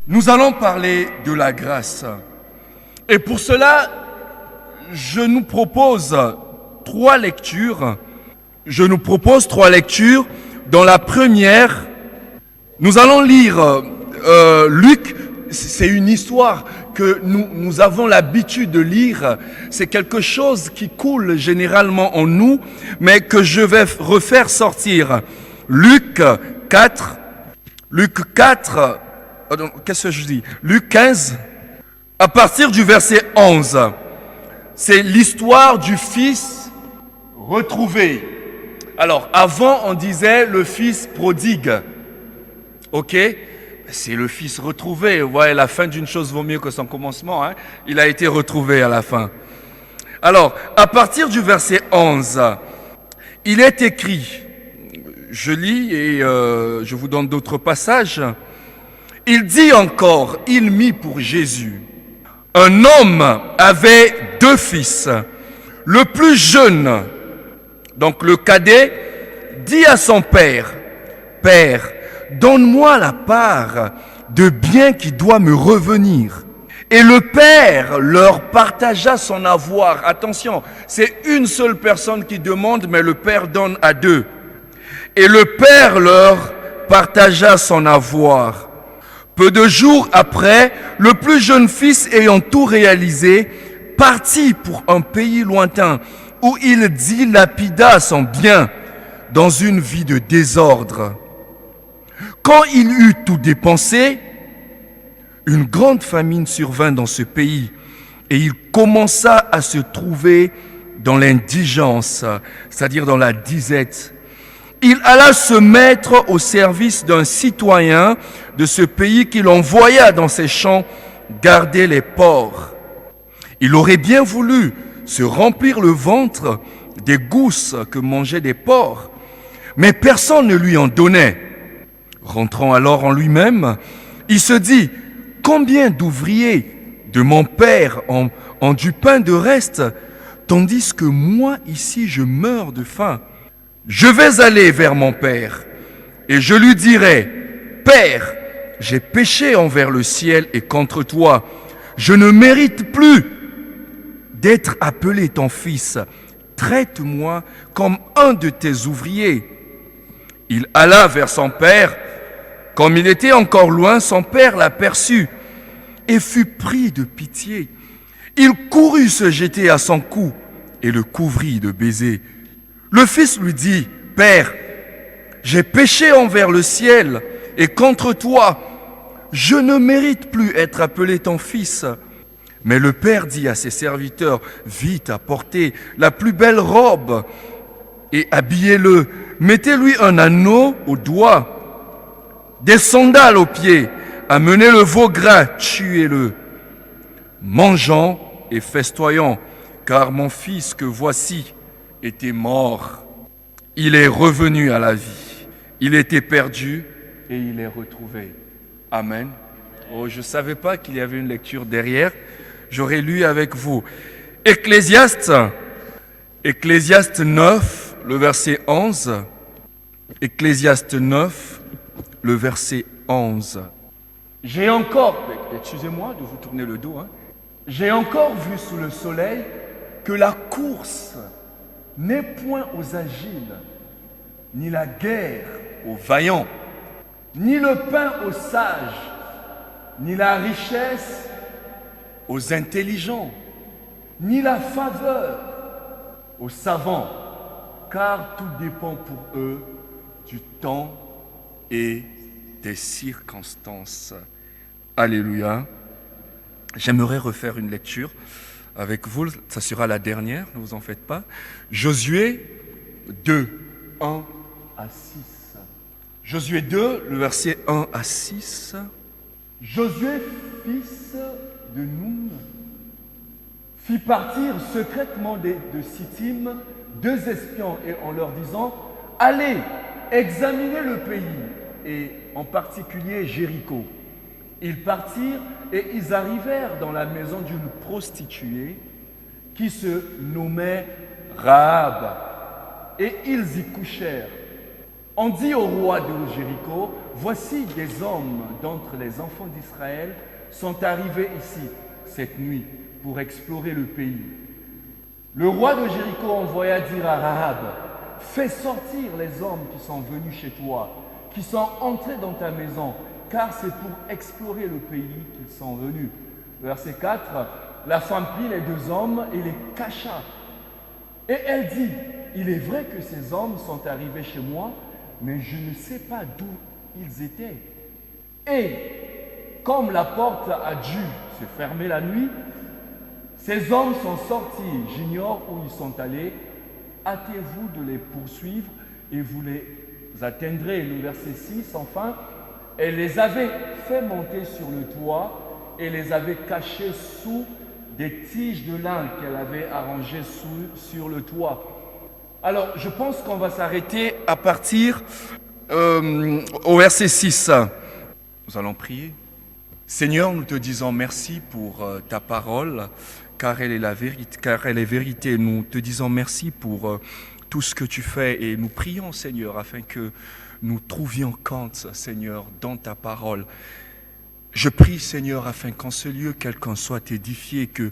Nous allons parler de la grâce. Et pour cela, je nous propose trois lectures. Dans la première, nous allons lire Luc. C'est une histoire que nous avons l'habitude de lire. C'est quelque chose qui coule généralement en nous, mais que je vais refaire sortir. Luc 4, qu'est-ce que je dis? Luc 15, à partir du verset 11. C'est l'histoire du fils retrouvé. Alors, avant, on disait le fils prodigue. Ok? C'est le fils retrouvé. Vous voyez, la fin d'une chose vaut mieux que son commencement. Hein? Il a été retrouvé à la fin. Alors, à partir du verset 11, il est écrit, je lis et je vous donne d'autres passages. Il dit encore, il mit pour Jésus. Un homme avait deux fils. Le plus jeune, donc le cadet, dit à son père, « Père, donne-moi la part de bien qui doit me revenir. » Et le père leur partagea son avoir. Attention, c'est une seule personne qui demande, mais le père donne à deux. Et le père leur partagea son avoir. Peu de jours après, le plus jeune fils ayant tout réalisé, partit pour un pays lointain où il dilapida son bien dans une vie de désordre. Quand il eut tout dépensé, une grande famine survint dans ce pays et il commença à se trouver dans l'indigence, c'est-à-dire dans la disette. Il alla se mettre au service d'un citoyen de ce pays qu'il envoya dans ses champs garder les porcs. Il aurait bien voulu se remplir le ventre des gousses que mangeaient des porcs, mais personne ne lui en donnait. Rentrant alors en lui-même, il se dit, « Combien d'ouvriers de mon père ont du pain de reste, tandis que moi ici je meurs de faim. Je vais aller vers mon père et je lui dirai, « Père, j'ai péché envers le ciel et contre toi. Je ne mérite plus d'être appelé ton fils. Traite-moi comme un de tes ouvriers. » Il alla vers son père. Comme il était encore loin, son père l'aperçut et fut pris de pitié. Il courut se jeter à son cou et le couvrit de baisers. Le fils lui dit, « Père, j'ai péché envers le ciel et contre toi. Je ne mérite plus être appelé ton fils. » Mais le père dit à ses serviteurs, « Vite, apportez la plus belle robe et habillez-le. Mettez-lui un anneau au doigt, des sandales aux pieds. Amenez le veau gras, tuez-le. Mangeons et festoyons, car mon fils que voici était mort. Il est revenu à la vie. Il était perdu et il est retrouvé. » Amen. Oh, je ne savais pas qu'il y avait une lecture derrière. J'aurais lu avec vous. Ecclésiaste 9, le verset 11. Ecclésiaste 9, le verset 11. J'ai encore, excusez-moi de vous tourner le dos, j'ai encore vu sous le soleil que la course n'est point aux agiles, ni la guerre aux vaillants, ni le pain aux sages, ni la richesse aux intelligents, ni la faveur aux savants, car tout dépend pour eux du temps et des circonstances. Alléluia. J'aimerais refaire une lecture avec vous, ça sera la dernière, ne vous en faites pas. Josué 2, 1 à 6. Josué 2, le verset 1 à 6. Josué, fils de Nun, fit partir secrètement de Sittim 2 espions et en leur disant, « Allez, examinez le pays, et en particulier Jéricho. » Ils partirent et ils arrivèrent dans la maison d'une prostituée qui se nommait Rahab. Et ils y couchèrent. On dit au roi de Jéricho, voici des hommes d'entre les enfants d'Israël sont arrivés ici cette nuit pour explorer le pays. Le roi de Jéricho envoya dire à Rahab, fais sortir les hommes qui sont venus chez toi, qui sont entrés dans ta maison, car c'est pour explorer le pays qu'ils sont venus. Verset 4, la femme prit les deux hommes et les cacha. Et elle dit, il est vrai que ces hommes sont arrivés chez moi, mais je ne sais pas d'où ils étaient. Et comme la porte a dû se fermer la nuit, ces hommes sont sortis, j'ignore où ils sont allés, hâtez-vous de les poursuivre et vous les atteindrez. Le verset 6, enfin, elle les avait fait monter sur le toit et les avait cachés sous des tiges de lin qu'elle avait arrangées sur le toit. Alors, je pense qu'on va s'arrêter à partir au verset 6. Nous allons prier. Seigneur, nous te disons merci pour ta parole, car elle est la vérité, car elle est vérité. Nous te disons merci pour tout ce que tu fais et nous prions, Seigneur, afin que nous trouvions compte, Seigneur, dans ta parole. Je prie, Seigneur, afin qu'en ce lieu, quelqu'un soit édifié, que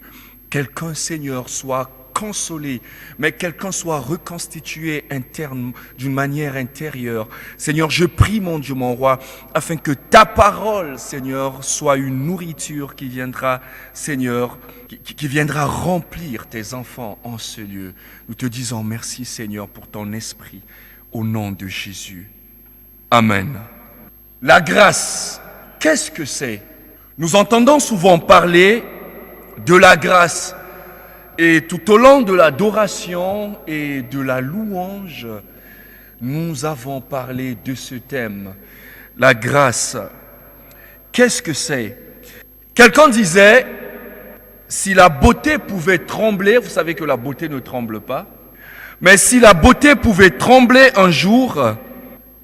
quelqu'un, Seigneur, soit consolé, mais quelqu'un soit reconstitué interne, d'une manière intérieure. Seigneur, je prie, mon Dieu, mon roi, afin que ta parole, Seigneur, soit une nourriture qui viendra, Seigneur, qui viendra remplir tes enfants en ce lieu. Nous te disons merci, Seigneur, pour ton esprit, au nom de Jésus. Amen. La grâce, qu'est-ce que c'est? Nous entendons souvent parler de la grâce. Et tout au long de l'adoration et de la louange, nous avons parlé de ce thème, la grâce. Qu'est-ce que c'est? Quelqu'un disait, si la beauté pouvait trembler, vous savez que la beauté ne tremble pas, mais si la beauté pouvait trembler un jour,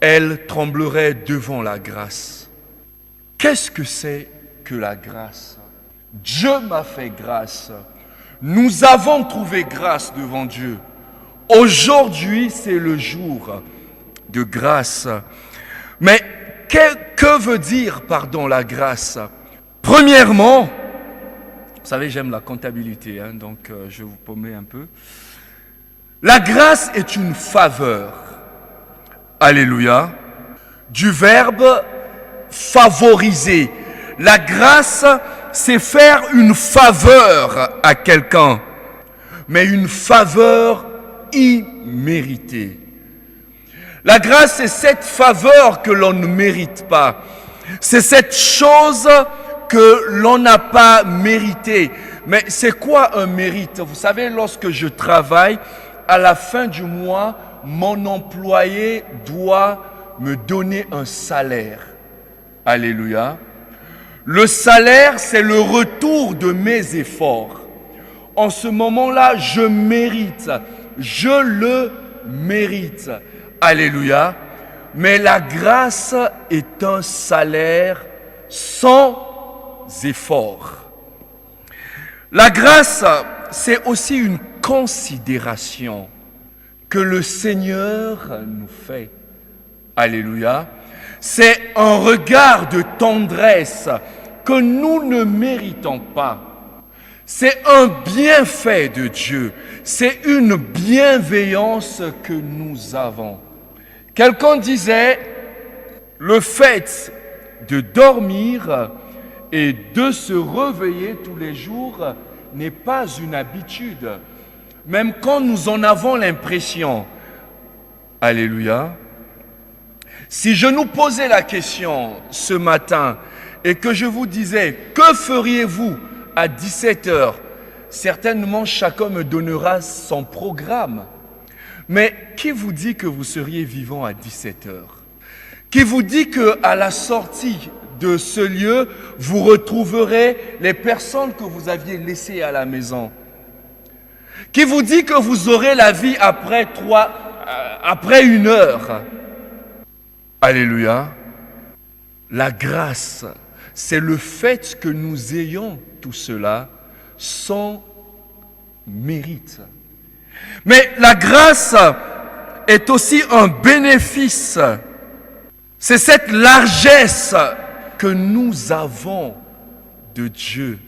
elle tremblerait devant la grâce. Qu'est-ce que c'est que la grâce? Dieu m'a fait grâce. Nous avons trouvé grâce devant Dieu. Aujourd'hui, c'est le jour de grâce. Mais que veut dire, la grâce? Premièrement, vous savez, j'aime la comptabilité, donc je vais vous paumer un peu. La grâce est une faveur. Alléluia. Du verbe favoriser. La grâce, c'est faire une faveur à quelqu'un, mais une faveur imméritée. La grâce, c'est cette faveur que l'on ne mérite pas. C'est cette chose que l'on n'a pas méritée. Mais c'est quoi un mérite? Vous savez, lorsque je travaille, à la fin du mois, mon employé doit me donner un salaire. Alléluia. Le salaire, c'est le retour de mes efforts. En ce moment-là, je mérite. Je le mérite. Alléluia. Mais la grâce est un salaire sans effort. La grâce, c'est aussi une considération que le Seigneur nous fait. Alléluia. C'est un regard de tendresse que nous ne méritons pas. C'est un bienfait de Dieu. C'est une bienveillance que nous avons. Quelqu'un disait, le fait de dormir et de se réveiller tous les jours n'est pas une habitude. Même quand nous en avons l'impression. Alléluia. Si je nous posais la question ce matin et que je vous disais, que feriez-vous à 17h? Certainement, chacun me donnera son programme. Mais qui vous dit que vous seriez vivant à 17h? Qui vous dit qu'à la sortie de ce lieu, vous retrouverez les personnes que vous aviez laissées à la maison? Qui vous dit que vous aurez la vie après 1 heure? Alléluia. La grâce, c'est le fait que nous ayons tout cela sans mérite. Mais la grâce, est aussi un bénéfice. C'est cette largesse que nous avons de Dieu.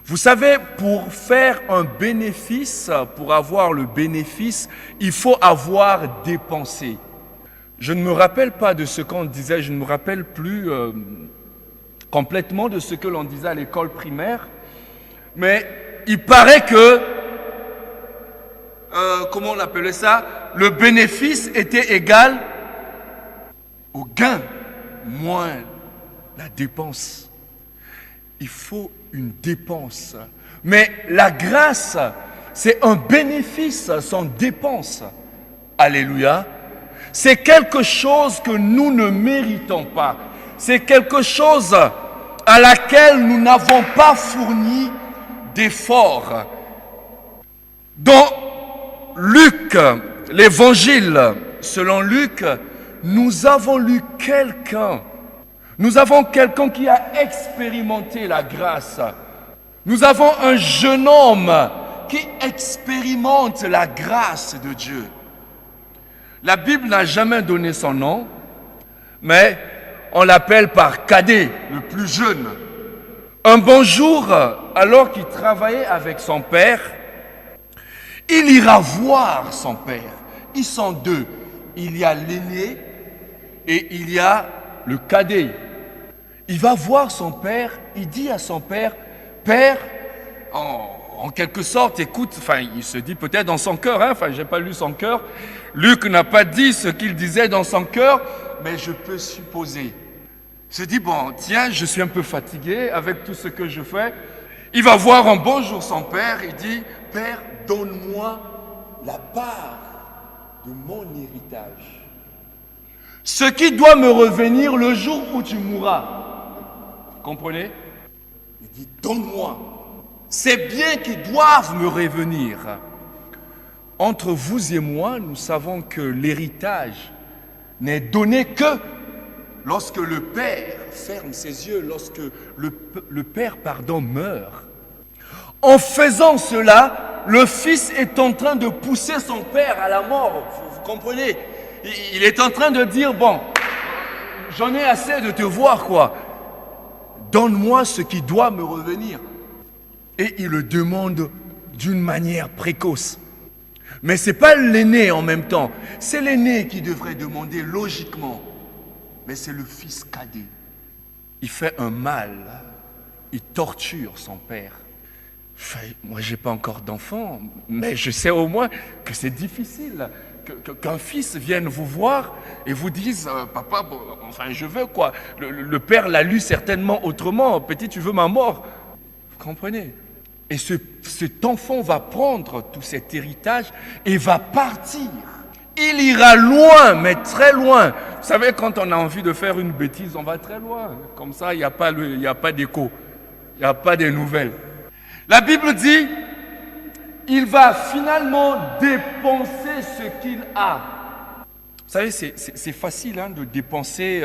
Vous savez, pour faire un bénéfice, pour avoir le bénéfice, il faut avoir dépensé. Je ne me rappelle pas de ce qu'on disait, je ne me rappelle plus complètement de ce que l'on disait à l'école primaire, mais il paraît que, comment on appelait ça, le bénéfice était égal au gain, moins la dépense. Il faut une dépense. Mais la grâce, c'est un bénéfice sans dépense. Alléluia. C'est quelque chose que nous ne méritons pas. C'est quelque chose à laquelle nous n'avons pas fourni d'efforts. Dans Luc, l'évangile, selon Luc, nous avons lu quelqu'un. Nous avons quelqu'un qui a expérimenté la grâce. Nous avons un jeune homme qui expérimente la grâce de Dieu. La Bible n'a jamais donné son nom, mais on l'appelle par Cadet, le plus jeune. Un bon jour, alors qu'il travaillait avec son père, il ira voir son père. Ils sont deux. Il y a l'aîné et il y a le cadet. Il va voir son père, il dit à son père, « Père, en quelque sorte, écoute, enfin, il se dit peut-être dans son cœur, enfin, j'ai pas lu son cœur, Luc n'a pas dit ce qu'il disait dans son cœur, mais je peux supposer. Il se dit, bon, tiens, je suis un peu fatigué avec tout ce que je fais. Il va voir un bon jour son père, il dit, « Père, donne-moi la part de mon héritage. Ce qui doit me revenir le jour où tu mourras. » Vous comprenez? Il dit, donne-moi. Ces biens qui doivent me revenir. Entre vous et moi, nous savons que l'héritage n'est donné que lorsque le père ferme ses yeux, lorsque le père, meurt. En faisant cela, le fils est en train de pousser son père à la mort. Vous comprenez? Il est en train de dire, bon, j'en ai assez de te voir, quoi. Donne-moi ce qui doit me revenir. Et il le demande d'une manière précoce. Mais ce n'est pas l'aîné en même temps. C'est l'aîné qui devrait demander logiquement. Mais c'est le fils cadet. Il fait un mal. Il torture son père. Moi, je n'ai pas encore d'enfant, mais je sais au moins que c'est difficile. Qu'un fils vienne vous voir et vous dise papa, bon, enfin je veux quoi. Le père l'a lu certainement autrement. Petit, tu veux ma mort. Vous comprenez? Et cet enfant va prendre tout cet héritage et va partir. Il ira loin, mais très loin. Vous savez, quand on a envie de faire une bêtise, on va très loin. Comme ça, il n'y a pas d'écho, il n'y a pas de nouvelles. La Bible dit, il va finalement dépenser ce qu'il a. Vous savez, c'est facile hein, de dépenser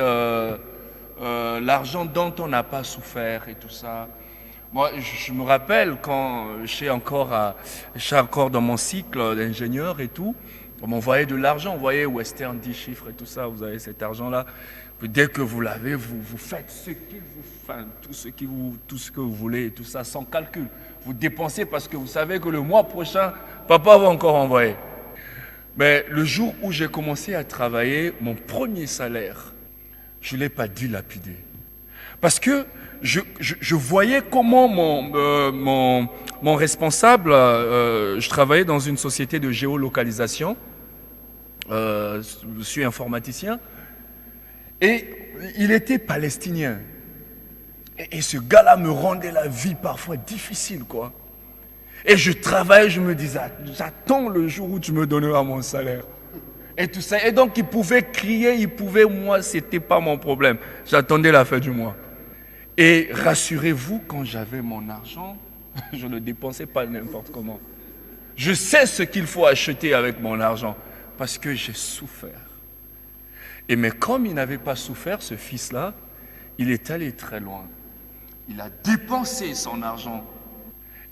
l'argent dont on n'a pas souffert et tout ça. Moi, je me rappelle quand j'étais encore dans mon cycle d'ingénieur et tout, on m'envoyait de l'argent, on voyait Western 10 chiffres et tout ça, vous avez cet argent-là. Dès que vous l'avez, vous faites tout ce que vous voulez et tout ça sans calcul. Vous dépensez parce que vous savez que le mois prochain, papa va encore envoyer. Mais le jour où j'ai commencé à travailler, mon premier salaire, je ne l'ai pas dilapidé. Parce que je voyais comment mon responsable, je travaillais dans une société de géolocalisation, je suis informaticien, et il était palestinien. Et ce gars-là me rendait la vie parfois difficile, quoi. Et je travaillais, je me disais, j'attends le jour où tu me donneras mon salaire. Et tout ça. Et donc, il pouvait crier, moi, c'était pas mon problème. J'attendais la fin du mois. Et rassurez-vous, quand j'avais mon argent, je ne dépensais pas n'importe comment. Je sais ce qu'il faut acheter avec mon argent, parce que j'ai souffert. Et mais comme il n'avait pas souffert, ce fils-là, il est allé très loin. Il a dépensé son argent.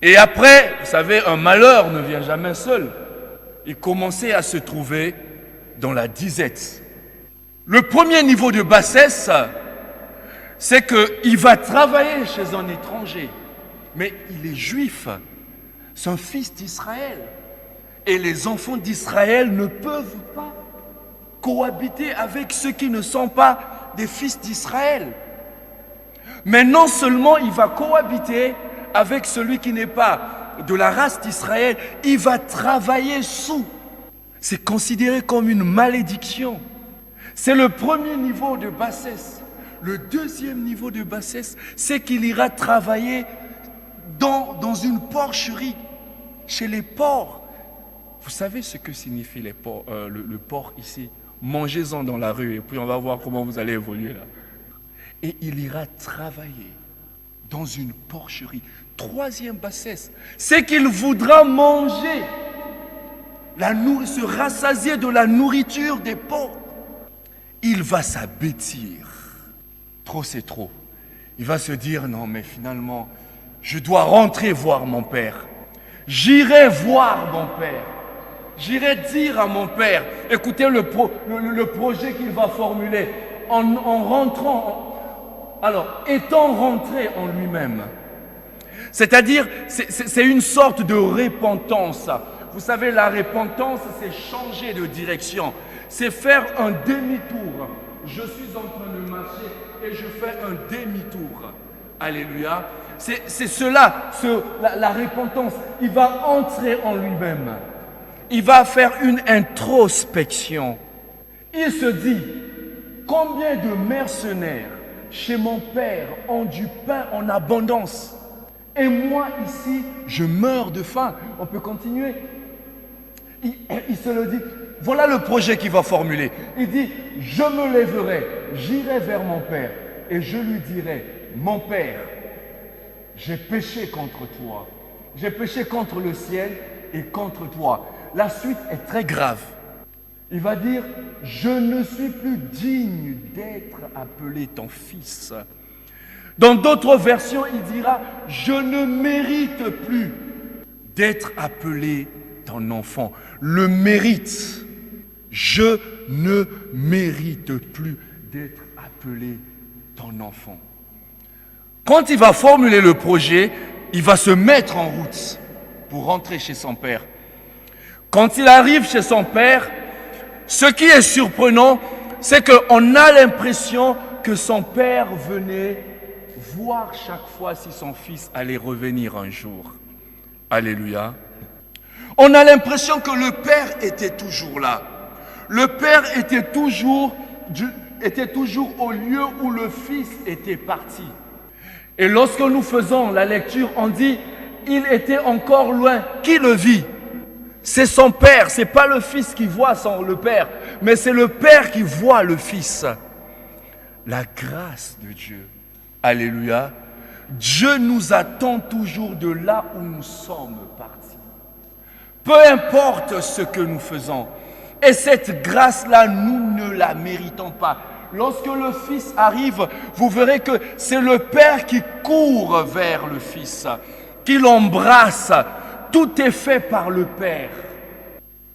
Et après, vous savez, un malheur ne vient jamais seul. Il commençait à se trouver dans la disette. Le premier niveau de bassesse, c'est qu'il va travailler chez un étranger, mais il est juif, c'est un fils d'Israël. Et les enfants d'Israël ne peuvent pas cohabiter avec ceux qui ne sont pas des fils d'Israël. Mais non seulement il va cohabiter avec celui qui n'est pas de la race d'Israël, il va travailler sous. C'est considéré comme une malédiction. C'est le premier niveau de bassesse. Le deuxième niveau de bassesse, c'est qu'il ira travailler dans une porcherie, chez les porcs. Vous savez ce que signifie le porc ici? Mangez-en dans la rue et puis on va voir comment vous allez évoluer là. Et il ira travailler dans une porcherie. Troisième bassesse, c'est qu'il voudra manger, se rassasier de la nourriture des porcs. Il va s'abêtir. Trop, c'est trop. Il va se dire, non mais finalement, je dois rentrer voir mon père. J'irai voir mon père. J'irai dire à mon père, écoutez le projet qu'il va formuler en rentrant, étant rentré en lui-même. C'est-à-dire, c'est une sorte de repentance. Vous savez, la repentance, c'est changer de direction. C'est faire un demi-tour. Je suis en train de marcher et je fais un demi-tour. Alléluia. C'est cela, la repentance. Il va entrer en lui-même. Il va faire une introspection. Il se dit, combien de mercenaires chez mon père ont du pain en abondance? Et moi ici, je meurs de faim. On peut continuer. Il se le dit. Voilà le projet qu'il va formuler. Il dit, je me lèverai, j'irai vers mon père et je lui dirai, mon père, j'ai péché contre toi. J'ai péché contre le ciel et contre toi. La suite est très grave. Il va dire, je ne suis plus digne d'être appelé ton fils. Dans d'autres versions, il dira, je ne mérite plus d'être appelé ton enfant. Le mérite. Je ne mérite plus d'être appelé ton enfant. Quand il va formuler le projet, il va se mettre en route pour rentrer chez son père. Quand il arrive chez son père, ce qui est surprenant, c'est qu'on a l'impression que son père venait voir chaque fois si son fils allait revenir un jour. Alléluia. On a l'impression que le père était toujours là. Le père était toujours au lieu où le fils était parti. Et lorsque nous faisons la lecture, on dit, il était encore loin. Qui le vit? C'est son père, c'est pas le fils qui voit le père, mais c'est le père qui voit le fils. La grâce de Dieu. Alléluia. Dieu nous attend toujours de là où nous sommes partis. Peu importe ce que nous faisons. Et cette grâce-là, nous ne la méritons pas. Lorsque le Fils arrive, vous verrez que c'est le Père qui court vers le Fils, qui l'embrasse. Tout est fait par le Père.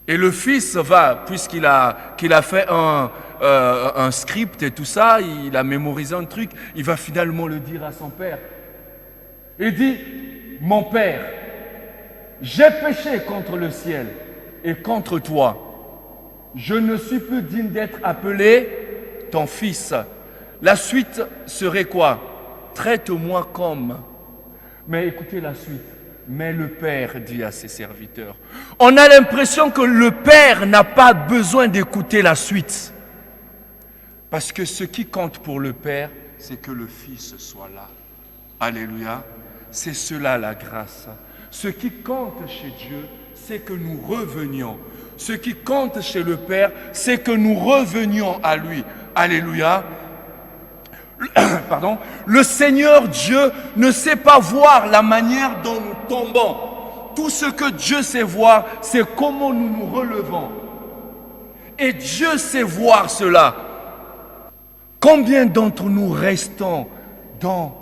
Et le Fils va, qu'il a fait un script et tout ça, il a mémorisé un truc, il va finalement le dire à son Père. Il dit, mon Père, j'ai péché contre le ciel et contre toi. Je ne suis plus digne d'être appelé ton fils. La suite serait quoi? Traite-moi comme. Mais écoutez la suite. Mais le Père dit à ses serviteurs. On a l'impression que le Père n'a pas besoin d'écouter la suite. Parce que ce qui compte pour le Père, c'est que le Fils soit là. Alléluia. C'est cela la grâce. Ce qui compte chez Dieu, c'est que nous revenions. Ce qui compte chez le Père, c'est que nous revenions à lui. Alléluia. Pardon. Le Seigneur Dieu ne sait pas voir la manière dont nous tombons. Tout ce que Dieu sait voir, c'est comment nous nous relevons. Et Dieu sait voir cela. Combien d'entre nous restons dans,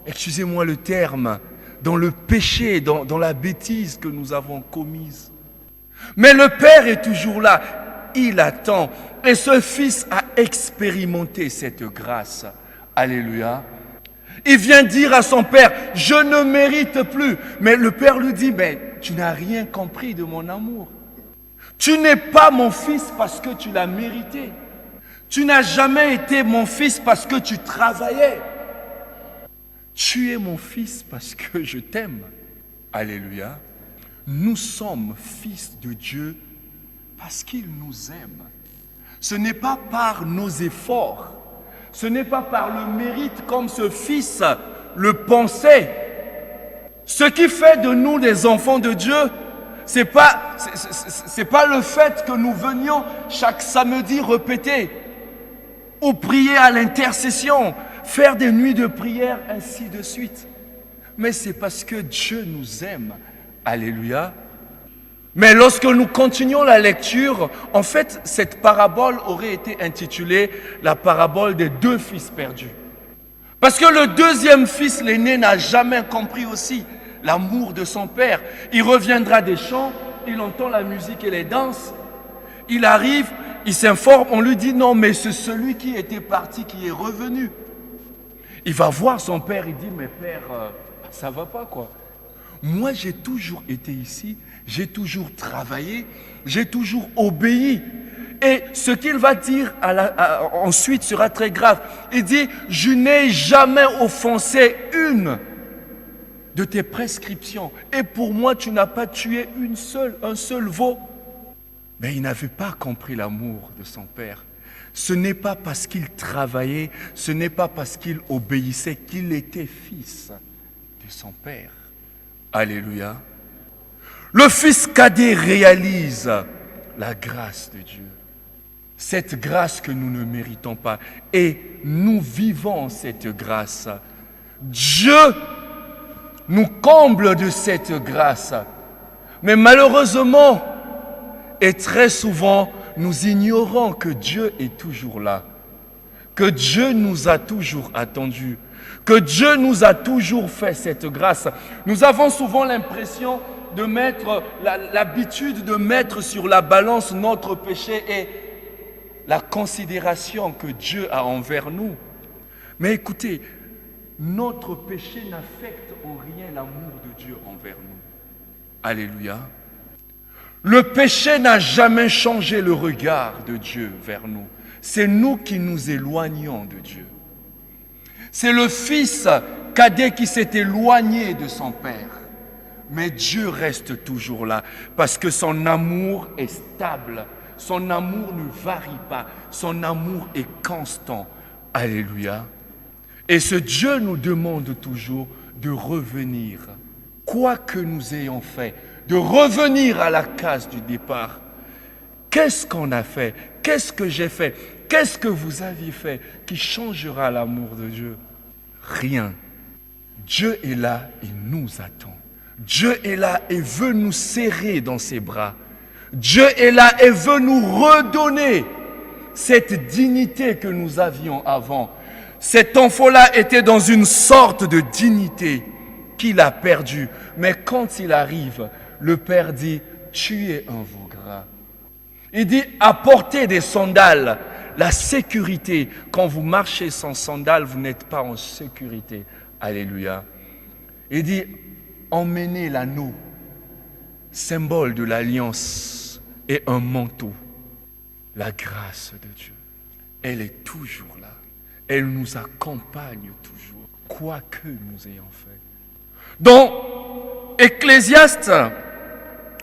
excusez-moi le terme, dans le péché, dans la bêtise que nous avons commise? Mais le Père est toujours là. il attend. Et ce fils a expérimenté cette grâce. Alléluia. Il vient dire à son père, je ne mérite plus. Mais le père lui dit, mais tu n'as rien compris de mon amour. Tu n'es pas mon fils parce que tu l'as mérité. Tu n'as jamais été mon fils parce que tu travaillais. Tu es mon fils parce que je t'aime. Alléluia. Nous sommes fils de Dieu parce qu'il nous aime. Ce n'est pas par nos efforts. Ce n'est pas par le mérite comme ce fils le pensait. Ce qui fait de nous des enfants de Dieu, c'est pas le fait que nous venions chaque samedi répéter ou prier à l'intercession, faire des nuits de prière, ainsi de suite. Mais c'est parce que Dieu nous aime. Alléluia. Mais lorsque nous continuons la lecture, en fait, cette parabole aurait été intitulée la parabole des deux fils perdus. Parce que le deuxième fils, l'aîné, n'a jamais compris aussi l'amour de son père. Il reviendra des champs, il entend la musique et les danses. Il arrive, il s'informe, on lui dit non, mais c'est celui qui était parti qui est revenu. Il va voir son père, il dit mais père, ça va pas quoi. Moi j'ai toujours été ici, j'ai toujours travaillé, j'ai toujours obéi. Et ce qu'il va dire ensuite sera très grave. Il dit, je n'ai jamais offensé une de tes prescriptions. Et pour moi, tu n'as pas tué un seul veau. Mais il n'avait pas compris l'amour de son père. Ce n'est pas parce qu'il travaillait, ce n'est pas parce qu'il obéissait qu'il était fils de son père. Alléluia. Le fils cadet réalise la grâce de Dieu. Cette grâce que nous ne méritons pas. Et nous vivons cette grâce. Dieu nous comble de cette grâce. Mais malheureusement, et très souvent, nous ignorons que Dieu est toujours là. Que Dieu nous a toujours attendus. Que Dieu nous a toujours fait cette grâce. Nous avons souvent l'impression de mettre, l'habitude de mettre sur la balance notre péché et la considération que Dieu a envers nous. Mais écoutez, notre péché n'affecte en rien l'amour de Dieu envers nous. Alléluia. Le péché n'a jamais changé le regard de Dieu vers nous. C'est nous qui nous éloignons de Dieu. C'est le fils cadet qui s'est éloigné de son père. Mais Dieu reste toujours là parce que son amour est stable. Son amour ne varie pas. Son amour est constant. Alléluia. Et ce Dieu nous demande toujours de revenir, quoi que nous ayons fait, de revenir à la case du départ. Qu'est-ce qu'on a fait? Qu'est-ce que j'ai fait? Qu'est-ce que vous aviez fait qui changera l'amour de Dieu? Rien. Dieu est là et nous attend. Dieu est là et veut nous serrer dans ses bras. Dieu est là et veut nous redonner cette dignité que nous avions avant. Cet enfant-là était dans une sorte de dignité qu'il a perdue. Mais quand il arrive, le Père dit, tu es un veau gras. Il dit, apportez des sandales. La sécurité, quand vous marchez sans sandales, vous n'êtes pas en sécurité. Alléluia. Il dit, emmenez l'anneau, symbole de l'alliance, et un manteau. La grâce de Dieu, elle est toujours là. Elle nous accompagne toujours, quoi que nous ayons fait. Dans Ecclésiaste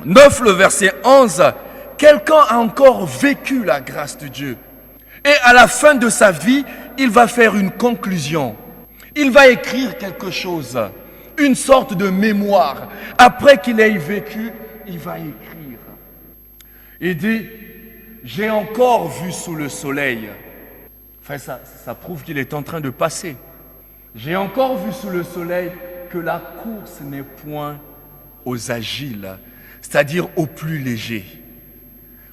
9, le verset 11, quelqu'un a encore vécu la grâce de Dieu. Et à la fin de sa vie, il va faire une conclusion. Il va écrire quelque chose, une sorte de mémoire. Après qu'il ait vécu, il va écrire. Il dit, j'ai encore vu sous le soleil. Enfin, ça prouve qu'il est en train de passer. J'ai encore vu sous le soleil que la course n'est point aux agiles, c'est-à-dire aux plus légers.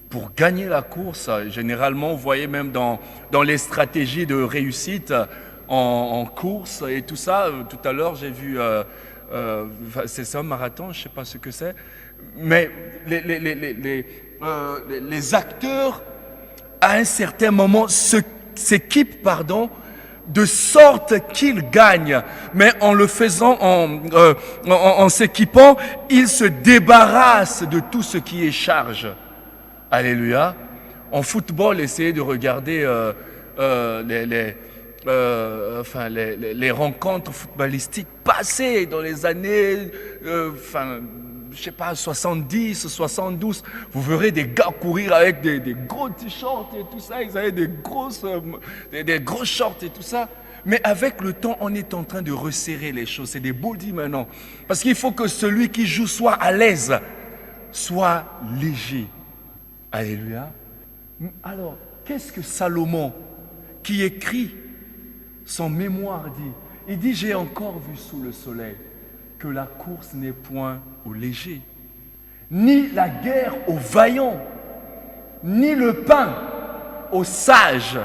Pour gagner la course, généralement, vous voyez même dans les stratégies de réussite en course et tout ça, tout à l'heure j'ai vu, c'est ça un marathon, je ne sais pas ce que c'est, mais les acteurs à un certain moment s'équipe, de sorte qu'il gagne. Mais en le faisant, en s'équipant, il se débarrasse de tout ce qui est charge. Alléluia. En football, essayez de regarder les rencontres footballistiques passées dans les années, je sais pas, 70, 72. Vous verrez des gars courir avec des gros t-shirts et tout ça. Ils avaient des grosses shorts et tout ça. Mais avec le temps, on est en train de resserrer les choses. C'est des body maintenant. Parce qu'il faut que celui qui joue soit à l'aise, soit léger. Alléluia. Alors, qu'est-ce que Salomon, qui écrit son mémoire, dit? Il dit, j'ai encore vu sous le soleil que la course n'est point au léger, ni la guerre aux vaillants, ni le pain aux sages.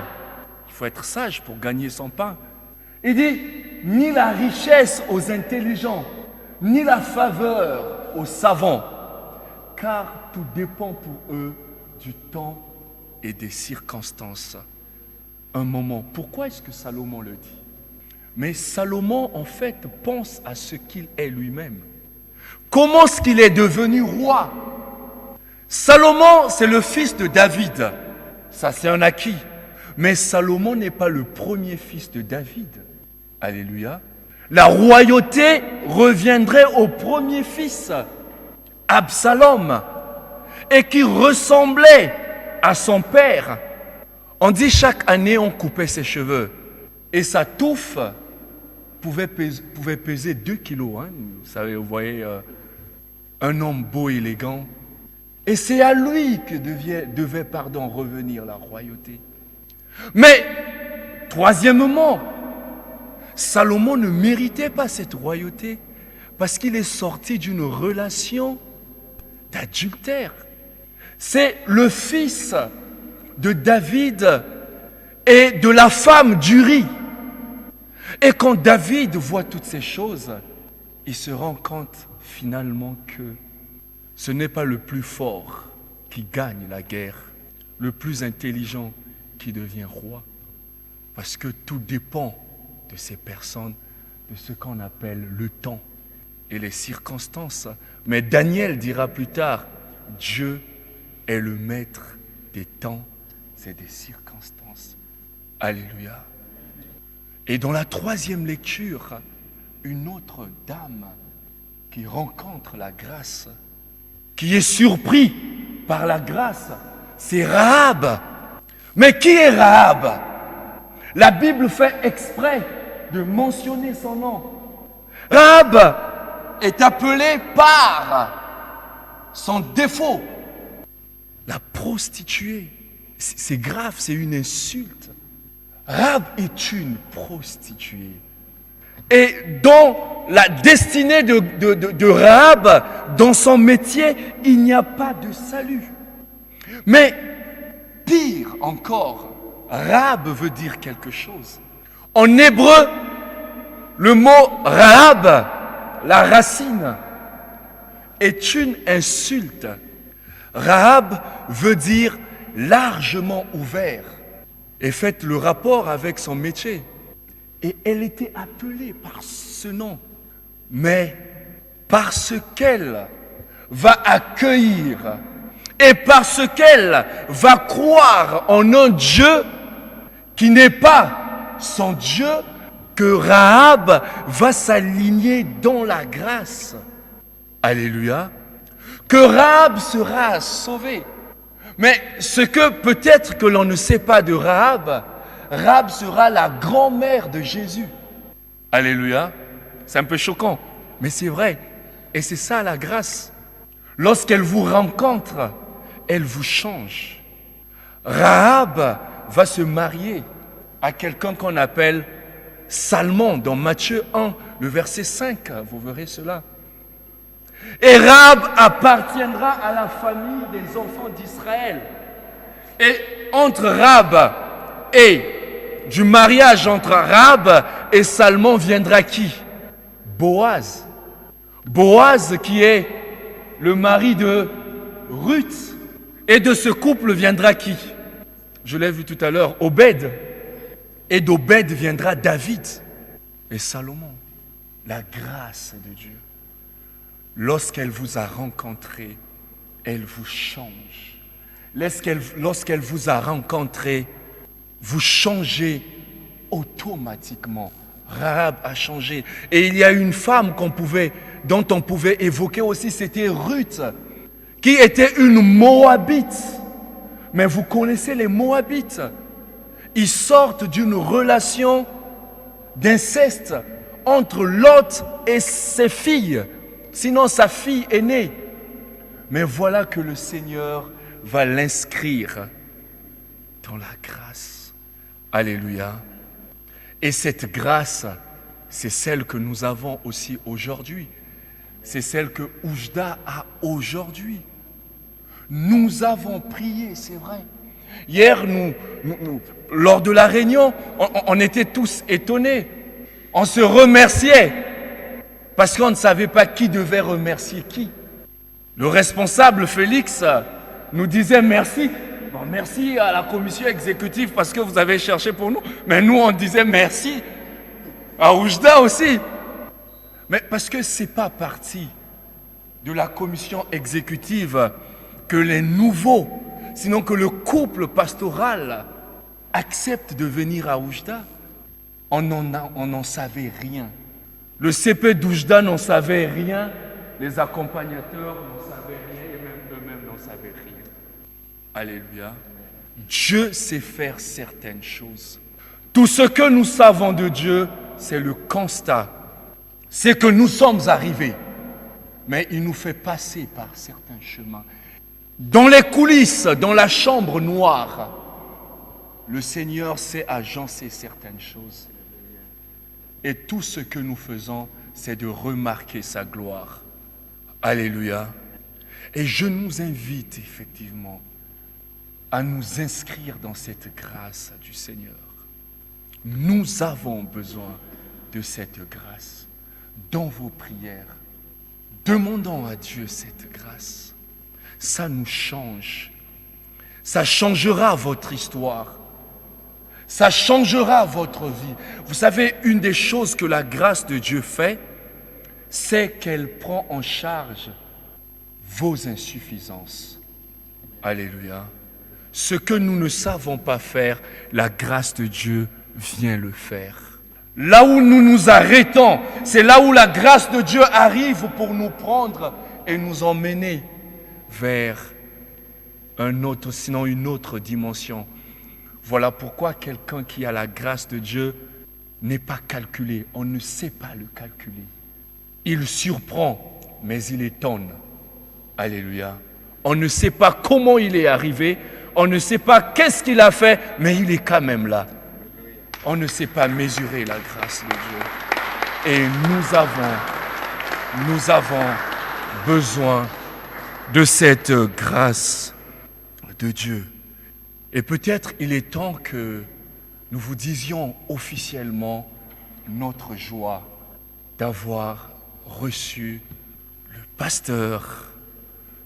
Il faut être sage pour gagner son pain. Il dit, ni la richesse aux intelligents, ni la faveur aux savants, car tout dépend pour eux du temps et des circonstances. Un moment. Pourquoi est-ce que Salomon le dit? Mais Salomon, en fait, pense à ce qu'il est lui-même. Comment est-ce qu'il est devenu roi? Salomon, c'est le fils de David. Ça, c'est un acquis. Mais Salomon n'est pas le premier fils de David. Alléluia. La royauté reviendrait au premier fils, Absalom, et qui ressemblait à son père. On dit chaque année on coupait ses cheveux et sa touffe pouvait peser 2 kilos. Vous savez, vous voyez un homme beau, élégant. Et c'est à lui que devait revenir la royauté. Mais, troisièmement, Salomon ne méritait pas cette royauté parce qu'il est sorti d'une relation d'adultère. C'est le fils de David et de la femme d'Uri. Et quand David voit toutes ces choses, il se rend compte finalement que ce n'est pas le plus fort qui gagne la guerre, le plus intelligent qui devient roi. Parce que tout dépend de ces personnes, de ce qu'on appelle le temps et les circonstances. Mais Daniel dira plus tard, Dieu est le maître des temps et des circonstances. Alléluia. Et dans la troisième lecture, une autre dame qui rencontre la grâce, qui est surpris par la grâce, c'est Rahab. Mais qui est Rahab? La Bible fait exprès de mentionner son nom. Rahab est appelée par son défaut, la prostituée. C'est grave, c'est une insulte. Rahab est une prostituée. Et dans la destinée de Rahab, dans son métier, il n'y a pas de salut. Mais pire encore, Rahab veut dire quelque chose. En hébreu, le mot Rahab, la racine, est une insulte. Rahab veut dire largement ouvert. Et faites le rapport avec son métier. Et elle était appelée par ce nom. Mais parce qu'elle va accueillir et parce qu'elle va croire en un Dieu qui n'est pas son Dieu, que Rahab va s'aligner dans la grâce. Alléluia. Que Rahab sera sauvée. Mais ce que peut-être que l'on ne sait pas de Rahab, Rahab sera la grand-mère de Jésus. Alléluia. C'est un peu choquant, mais c'est vrai. Et c'est ça la grâce. Lorsqu'elle vous rencontre, elle vous change. Rahab va se marier à quelqu'un qu'on appelle Salmon dans Matthieu 1, le verset 5. Vous verrez cela. Et Rahab appartiendra à la famille des enfants d'Israël. Et entre Rahab et du mariage entre Rahab et Salmon viendra qui? Boaz. Boaz qui est le mari de Ruth. Et de ce couple viendra qui? Je l'ai vu tout à l'heure, Obed. Et d'Obed viendra David et Salomon. La grâce de Dieu, lorsqu'elle vous a rencontré, elle vous change. Lorsqu'elle vous a rencontré, vous changez automatiquement. Rahab a changé. Et il y a une femme dont on pouvait évoquer aussi, c'était Ruth, qui était une Moabite. Mais vous connaissez les Moabites. Ils sortent d'une relation d'inceste entre Lot et ses filles. Sinon, sa fille aînée. Mais voilà que le Seigneur va l'inscrire dans la grâce. Alléluia. Et cette grâce, c'est celle que nous avons aussi aujourd'hui. C'est celle que Oujda a aujourd'hui. Nous avons prié, c'est vrai. Hier, lors de la réunion, on était tous étonnés. On se remerciait parce qu'on ne savait pas qui devait remercier qui. Le responsable Félix nous disait merci. Bon, merci à la commission exécutive parce que vous avez cherché pour nous. Mais nous, on disait merci à Oujda aussi. Mais parce que ce n'est pas partie de la commission exécutive que les nouveaux, sinon que le couple pastoral accepte de venir à Oujda. On n'en savait rien. Le CP d'Oujda n'en savait rien. Les accompagnateurs n'en savaient rien. Et même eux-mêmes n'en savaient rien. Alléluia. Dieu sait faire certaines choses. Tout ce que nous savons de Dieu, c'est le constat. C'est que nous sommes arrivés. Mais il nous fait passer par certains chemins. Dans les coulisses, dans la chambre noire, le Seigneur sait agencer certaines choses. Et tout ce que nous faisons, c'est de remarquer sa gloire. Alléluia. Et je nous invite effectivement à nous inscrire dans cette grâce du Seigneur. Nous avons besoin de cette grâce. Dans vos prières, demandons à Dieu cette grâce. Ça nous change. Ça changera votre histoire. Ça changera votre vie. Vous savez, une des choses que la grâce de Dieu fait, c'est qu'elle prend en charge vos insuffisances. Alléluia. Ce que nous ne savons pas faire, la grâce de Dieu vient le faire. Là où nous nous arrêtons, c'est là où la grâce de Dieu arrive pour nous prendre et nous emmener vers une autre dimension. Voilà pourquoi quelqu'un qui a la grâce de Dieu n'est pas calculé. On ne sait pas le calculer. Il surprend, mais il étonne. Alléluia. On ne sait pas comment il est arrivé. On ne sait pas qu'est-ce qu'il a fait, mais il est quand même là. On ne sait pas mesurer la grâce de Dieu. Et nous avons besoin de cette grâce de Dieu. Et peut-être il est temps que nous vous disions officiellement notre joie d'avoir reçu le pasteur,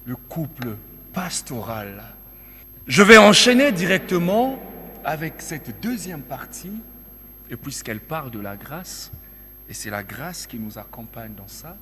le couple pastoral. Je vais enchaîner directement avec cette deuxième partie, et puisqu'elle parle de la grâce, et c'est la grâce qui nous accompagne dans ça,